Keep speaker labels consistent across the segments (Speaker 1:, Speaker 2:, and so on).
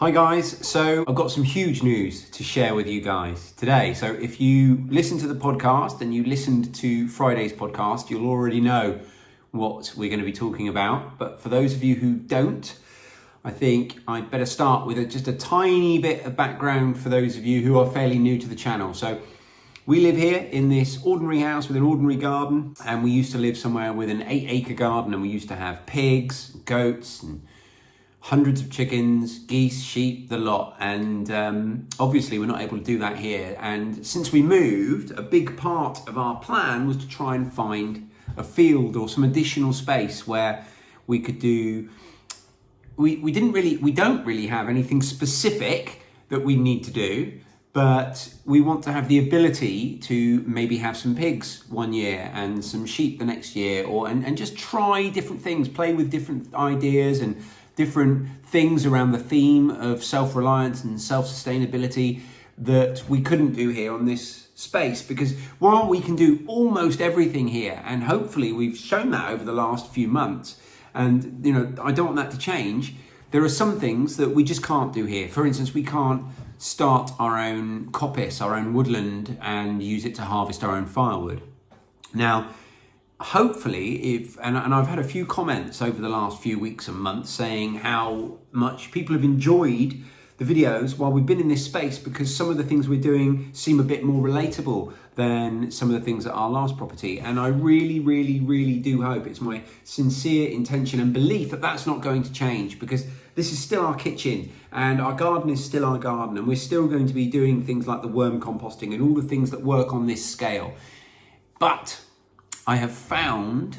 Speaker 1: Hi guys, so I've got some huge news to share with you guys today. So if you listen to the podcast and you listened to Friday's podcast, you'll already know what we're going to be talking about. But for those of you who don't, I think I'd better start with just a tiny bit of background for those of you who are fairly new to the channel. So we live here in this ordinary house with an ordinary garden, and we used to live somewhere with an 8-acre garden, and we used to have pigs, goats, and hundreds of chickens, geese, sheep, the lot. And obviously we're not able to do that here. And since we moved, a big part of our plan was to try and find a field or some additional space where we could do, we don't really have anything specific that we need to do, but we want to have the ability to maybe have some pigs one year and some sheep the next year, and just try different things, play with different ideas and different things around the theme of self-reliance and self-sustainability that we couldn't do here on this space. Because while we can do almost everything here, and hopefully we've shown that over the last few months, and I don't want that to change, there are some things that we just can't do here. For instance, we can't start our own coppice, our own woodland, and use it to harvest our own firewood. Now, hopefully, and I've had a few comments over the last few weeks and months saying how much people have enjoyed the videos while we've been in this space, because some of the things we're doing seem a bit more relatable than some of the things at our last property. And I really, really, really do hope, it's my sincere intention and belief that that's not going to change, because this is still our kitchen and our garden is still our garden, and we're still going to be doing things like the worm composting and all the things that work on this scale. But I have found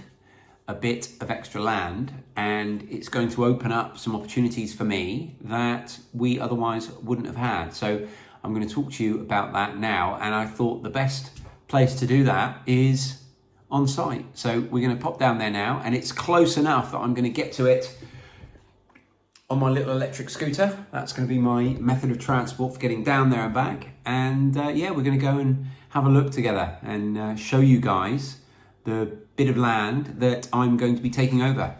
Speaker 1: a bit of extra land, and it's going to open up some opportunities for me that we otherwise wouldn't have had. So I'm going to talk to you about that now, and I thought the best place to do that is on site. So we're going to pop down there now, and it's close enough that I'm going to get to it on my little electric scooter. That's going to be my method of transport for getting down there and back. And yeah, we're going to go and have a look together and show you guys the bit of land that I'm going to be taking over.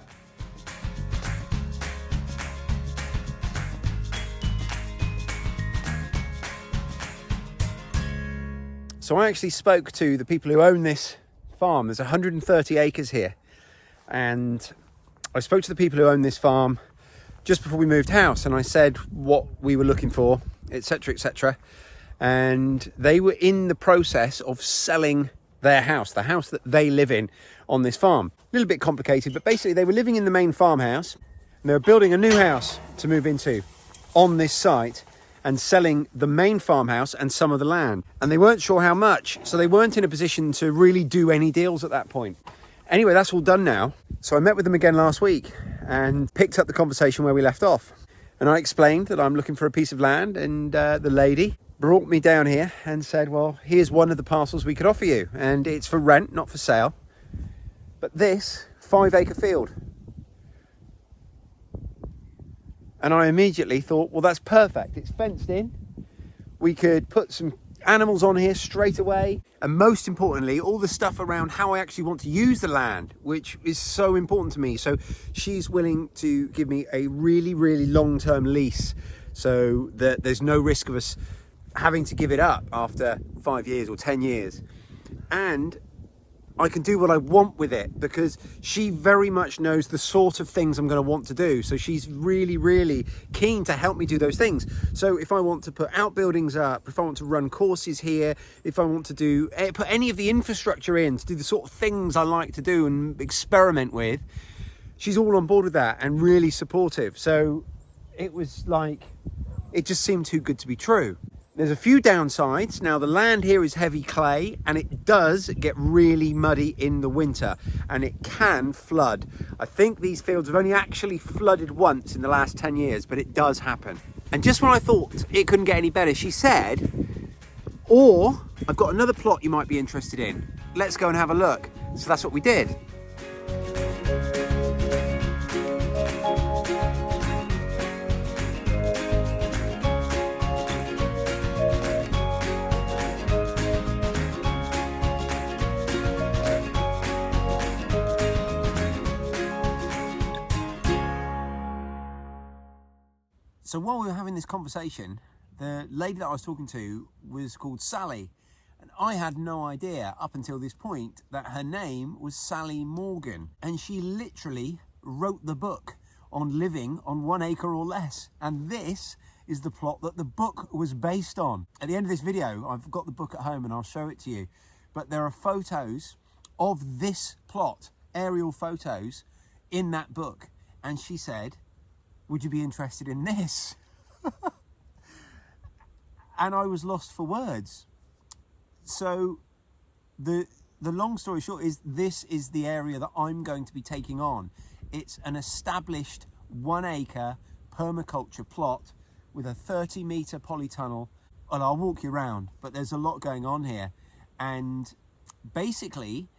Speaker 1: So I actually spoke to the people who own this farm. There's 130 acres here, and I spoke to the people who own this farm just before we moved house, and I said what we were looking for, etc., etc. And they were in the process of selling their house, the house that they live in on this farm. A little bit complicated, but basically they were living in the main farmhouse and they were building a new house to move into on this site and selling the main farmhouse and some of the land. And they weren't sure how much, so they weren't in a position to really do any deals at that point. Anyway, that's all done now. So I met with them again last week and picked up the conversation where we left off. And I explained that I'm looking for a piece of land, and the lady brought me down here and said, well, here's one of the parcels we could offer you, and it's for rent, not for sale. But this 5-acre field. And I immediately thought, well, that's perfect. It's fenced in. We could put some animals on here straight away. And most importantly, all the stuff around how I actually want to use the land, which is so important to me. So she's willing to give me a really, really long-term lease so that there's no risk of us having to give it up after 5 years or 10 years. And I can do what I want with it, because she very much knows the sort of things I'm going to want to do. So she's really, really keen to help me do those things. So if I want to put outbuildings up, if I want to run courses here, if I want to put any of the infrastructure in to do the sort of things I like to do and experiment with, she's all on board with that and really supportive. So it was like, it just seemed too good to be true. There's a few downsides. Now, the land here is heavy clay, and it does get really muddy in the winter, and it can flood. I think these fields have only actually flooded once in the last 10 years, but it does happen. And just when I thought it couldn't get any better, she said, or I've got another plot you might be interested in. Let's go and have a look. So that's what we did. So while we were having this conversation, the lady that I was talking to was called Sally. And I had no idea up until this point that her name was Sally Morgan. And she literally wrote the book on living on 1 acre or less. And this is the plot that the book was based on. At the end of this video, I've got the book at home and I'll show it to you. But there are photos of this plot, aerial photos, in that book. And she said, would you be interested in this? And I was lost for words. So the long story short is this is the area that I'm going to be taking on. It's an established 1 acre permaculture plot with a 30-meter polytunnel. And I'll walk you around, but there's a lot going on here. And basically,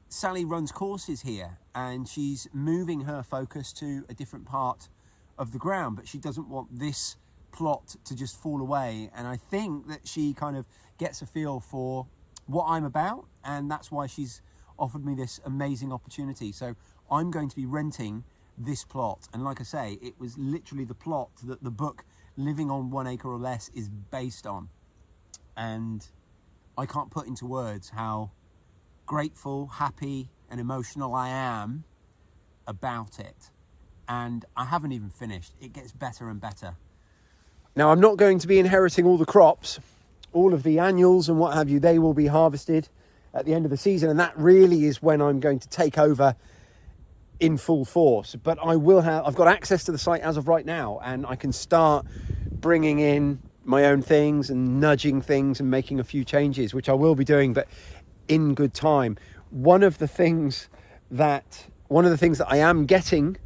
Speaker 1: Sally runs courses here and she's moving her focus to a different part of the ground, but she doesn't want this plot to just fall away. And I think that she kind of gets a feel for what I'm about, and that's why she's offered me this amazing opportunity. So I'm going to be renting this plot, and like I say, it was literally the plot that the book Living on 1 Acre or Less is based on. And I can't put into words how grateful, happy and emotional I am about it. And I haven't even finished. It gets better and better. Now, I'm not going to be inheriting all the crops. All of the annuals and what have you, they will be harvested at the end of the season. And that really is when I'm going to take over in full force. But I've got access to the site as of right now, and I can start bringing in my own things and nudging things and making a few changes, which I will be doing, but in good time. One of the things that I am getting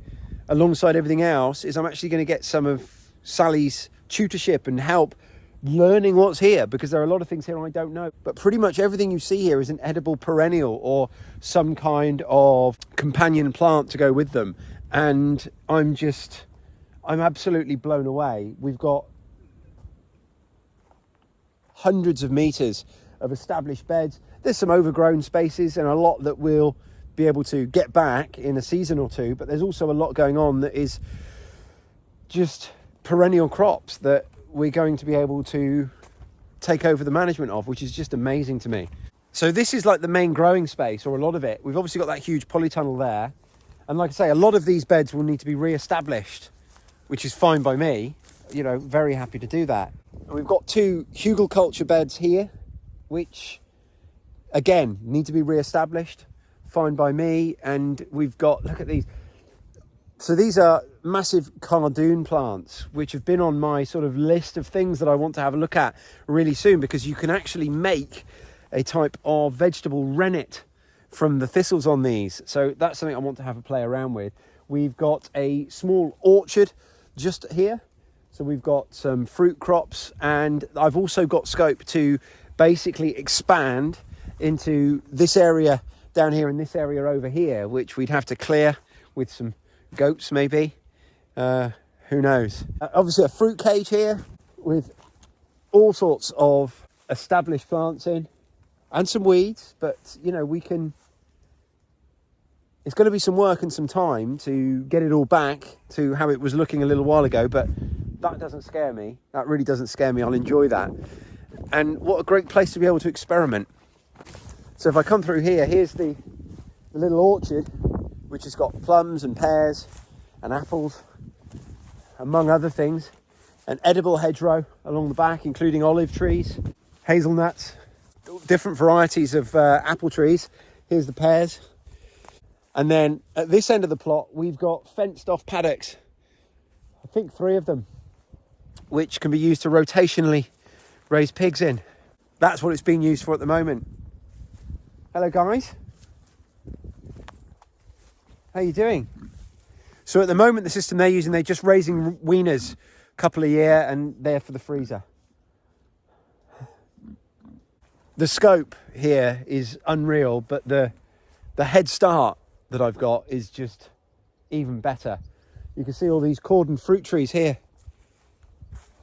Speaker 1: alongside everything else is I'm actually going to get some of Sally's tutorship and help learning what's here, because there are a lot of things here I don't know. But pretty much everything you see here is an edible perennial or some kind of companion plant to go with them. And I'm absolutely blown away. We've got hundreds of meters of established beds. There's some overgrown spaces and a lot that we'll be able to get back in a season or two, but there's also a lot going on that is just perennial crops that we're going to be able to take over the management of, which is just amazing to me. So this is like the main growing space, or a lot of it. We've obviously got that huge polytunnel there, and like I say, a lot of these beds will need to be re-established, which is fine by me. You know, very happy to do that. And we've got 2 hugelkultur beds here, which again need to be re-established. Fine by me. And we've got, look at these. So these are massive cardoon plants, which have been on my sort of list of things that I want to have a look at really soon, because you can actually make a type of vegetable rennet from the thistles on these. So that's something I want to have a play around with. We've got a small orchard just here. So we've got some fruit crops, and I've also got scope to basically expand into this area down here and this area over here, which we'd have to clear with some goats maybe. Who knows? Obviously a fruit cage here with all sorts of established plants in and some weeds, but you know, it's going to be some work and some time to get it all back to how it was looking a little while ago, but that doesn't scare me. That really doesn't scare me. I'll enjoy that. And what a great place to be able to experiment. So if I come through here, here's the little orchard, which has got plums and pears and apples, among other things. An edible hedgerow along the back, including olive trees, hazelnuts, different varieties of apple trees. Here's the pears. And then at this end of the plot, we've got fenced off paddocks. I think 3 of them, which can be used to rotationally raise pigs in. That's what it's being used for at the moment. Hello guys. How you doing? So at the moment, the system they're using, they're just raising weaners a couple a year, and they're for the freezer. The scope here is unreal, but the head start that I've got is just even better. You can see all these cordon fruit trees here.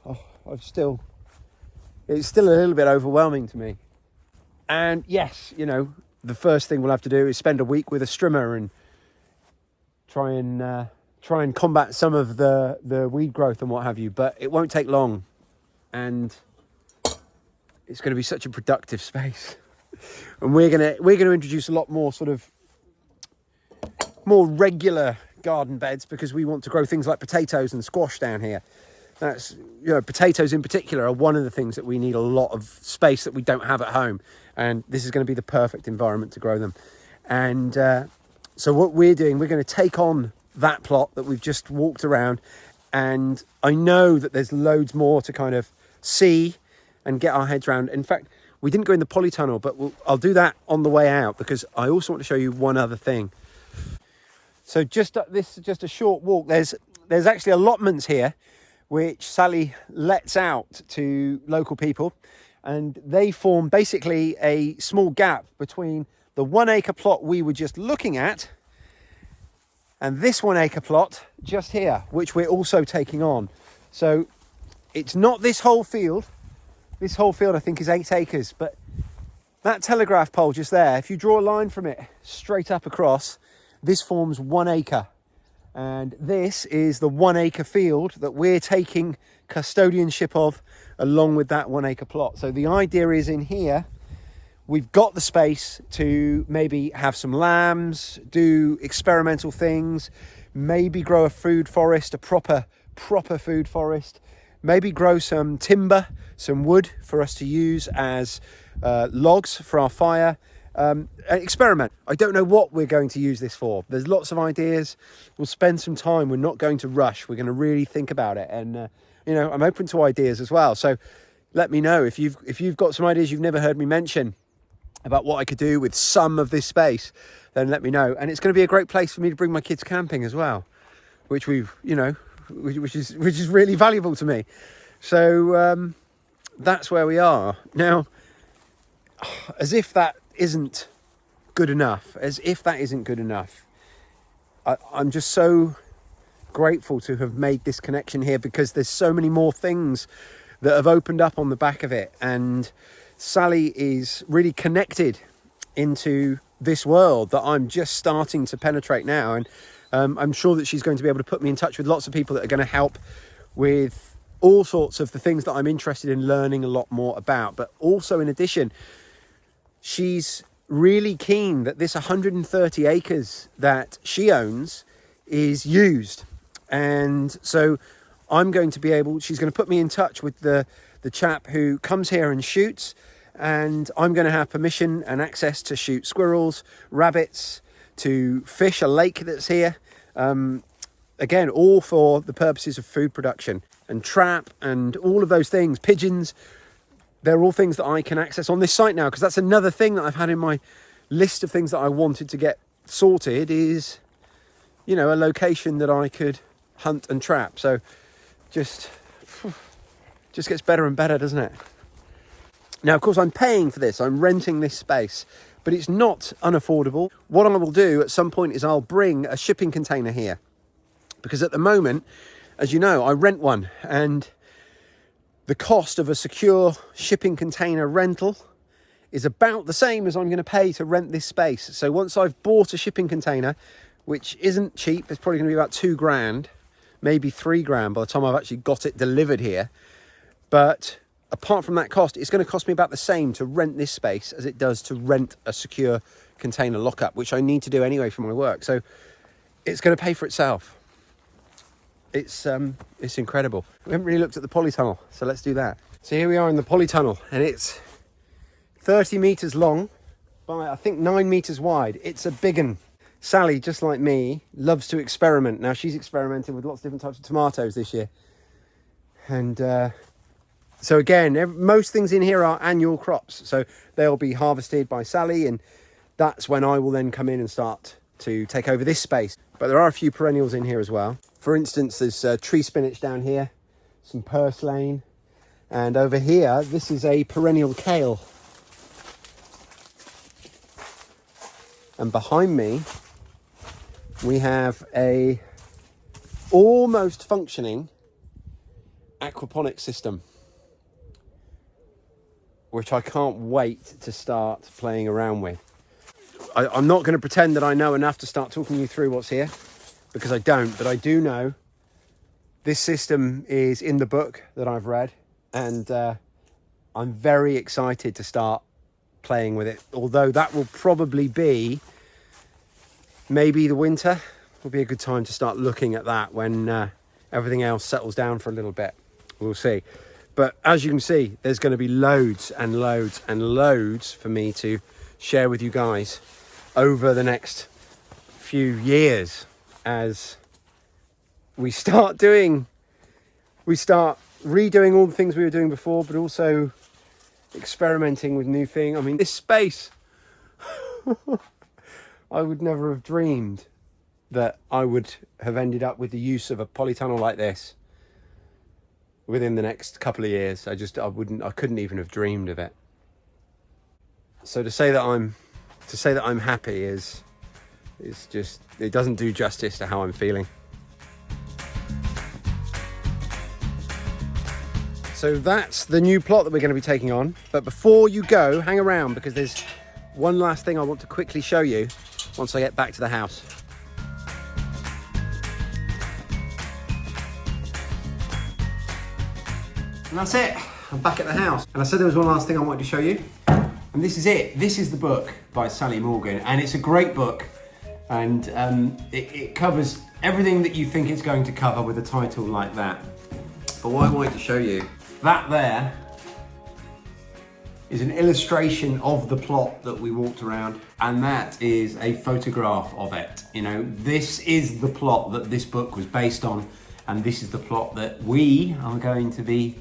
Speaker 1: Oh, it's still a little bit overwhelming to me. And yes, you know, the first thing we'll have to do is spend a week with a strimmer and try and try and combat some of the weed growth and what have you, but it won't take long, and it's going to be such a productive space. And we're going to introduce a lot more sort of more regular garden beds, because we want to grow things like potatoes and squash down here. That's, potatoes in particular are one of the things that we need a lot of space that we don't have at home, and this is going to be the perfect environment to grow them. And so what we're doing, we're going to take on that plot that we've just walked around, and I know that there's loads more to kind of see and get our heads around. In fact, we didn't go in the polytunnel, but I'll do that on the way out, because I also want to show you one other thing. So this is just a short walk. There's actually allotments here which Sally lets out to local people, and they form basically a small gap between the 1 acre plot we were just looking at and this 1 acre plot just here, which we're also taking on. So it's not this whole field. This whole field I think is 8 acres, but that telegraph pole just there, if you draw a line from it straight up across, this forms 1 acre. And this is the 1 acre field that we're taking custodianship of, along with that 1 acre plot. So the idea is, in here, we've got the space to maybe have some lambs, do experimental things, maybe grow a food forest, a proper food forest, maybe grow some timber, some wood for us to use as logs for our fire. Experiment. I don't know what we're going to use this for. There's lots of ideas. We'll spend some time. We're not going to rush. We're going to really think about it, and I'm open to ideas as well. So let me know if you've got some ideas you've never heard me mention about what I could do with some of this space. Then let me know. And it's going to be a great place for me to bring my kids camping as well, which which is really valuable to me. So that's where we are now. As if that isn't good enough, I'm just so grateful to have made this connection here, because there's so many more things that have opened up on the back of it, and Sally is really connected into this world that I'm just starting to penetrate now. And I'm sure that she's going to be able to put me in touch with lots of people that are going to help with all sorts of the things that I'm interested in learning a lot more about. But also, in addition, she's really keen that this 130 acres that she owns is used. And so I'm going to be able, she's going to put me in touch with the chap who comes here and shoots, and I'm going to have permission and access to shoot squirrels, rabbits, to fish a lake that's here. Again, all for the purposes of food production, and trap and all of those things, pigeons. They're all things that I can access on this site now, because that's another thing that I've had in my list of things that I wanted to get sorted, is, a location that I could hunt and trap. So just gets better and better, doesn't it? Now, of course, I'm paying for this. I'm renting this space, but it's not unaffordable. What I will do at some point is I'll bring a shipping container here, because at the moment, as you know, I rent one, and the cost of a secure shipping container rental is about the same as I'm going to pay to rent this space. So once I've bought a shipping container, which isn't cheap, it's probably going to be about £2,000, maybe £3,000 by the time I've actually got it delivered here. But apart from that cost, it's going to cost me about the same to rent this space as it does to rent a secure container lockup, which I need to do anyway for my work. So it's going to pay for itself. It's incredible. We haven't really looked at the polytunnel, so let's do that. So here we are in the polytunnel, and it's 30 meters long by, I think, 9 meters wide. It's a big one. Sally, just like me, loves to experiment. Now, she's experimented with lots of different types of tomatoes this year. And so again, most things in here are annual crops. So they'll be harvested by Sally, and that's when I will then come in and start to take over this space. But there are a few perennials in here as well. For instance, there's tree spinach down here, some purslane, and over here, this is a perennial kale. And behind me, we have a almost functioning aquaponics system, which I can't wait to start playing around with. I'm not going to pretend that I know enough to start talking you through what's here.
Speaker 2: because I don't, but I do know this system is in the book that I've read, and I'm very excited to start playing with it. Although that will probably be maybe the winter will be a good time to start looking at that when everything else settles down for a little bit. We'll see. But as you can see, there's going to be loads and loads and loads for me to share with you guys over the next few years as we start redoing all the things we were doing before, but also experimenting with new things. I mean, this space, I would never have dreamed that I would have ended up with the use of a polytunnel like this within the next couple of years. I couldn't even have dreamed of it. So to say that I'm happy is just, it doesn't do justice to how I'm feeling. So that's the new plot that we're going to be taking on. But before you go, hang around, because there's one last thing I want to quickly show you once I get back to the house. And that's it. I'm back at the house. And I said there was one last thing I wanted to show you. And this is it. This is the book by Sally Morgan. And it's a great book. And it covers everything that you think it's going to cover with a title like that. But what I wanted to show you, that there is an illustration of the plot that we walked around. And that is a photograph of it. You know, this is the plot that this book was based on. And this is the plot that we are going to be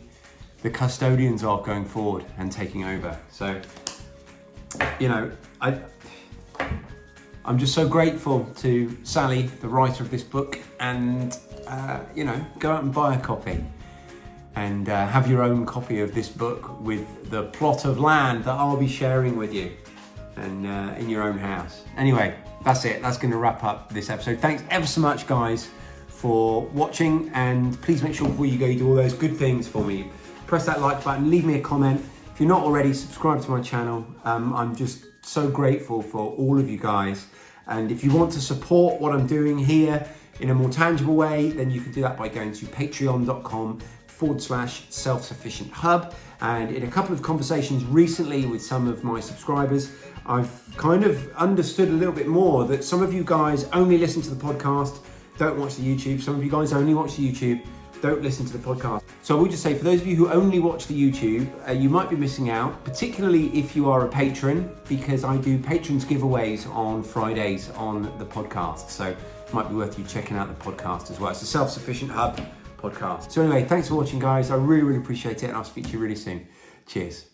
Speaker 2: the custodians of going forward and taking over. So, you know, I'm just so grateful to Sally, the writer of this book, and you know, go out and buy a copy and have your own copy of this book with the plot of land that I'll be sharing with you and in your own house. Anyway, that's it. That's going to wrap up this episode. Thanks ever so much, guys, for watching, and please make sure before you go you do all those good things for me. Press that like button, leave me a comment. If you're not already, subscribe to my channel. I'm just so grateful for all of you guys. And if you want to support what I'm doing here in a more tangible way, then you can do that by going to patreon.com/self-sufficient-hub. And in a couple of conversations recently with some of my subscribers, I've kind of understood a little bit more that some of you guys only listen to the podcast, don't watch the YouTube. Some of you guys only watch the YouTube, don't listen to the podcast. So I will just say, for those of you who only watch the YouTube, you might be missing out, particularly if you are a patron, because I do patrons giveaways on Fridays on the podcast. So it might be worth you checking out the podcast as well. It's a Self-Sufficient Hub podcast. So anyway, thanks for watching, guys. I really, really appreciate it, and I'll speak to you really soon. Cheers.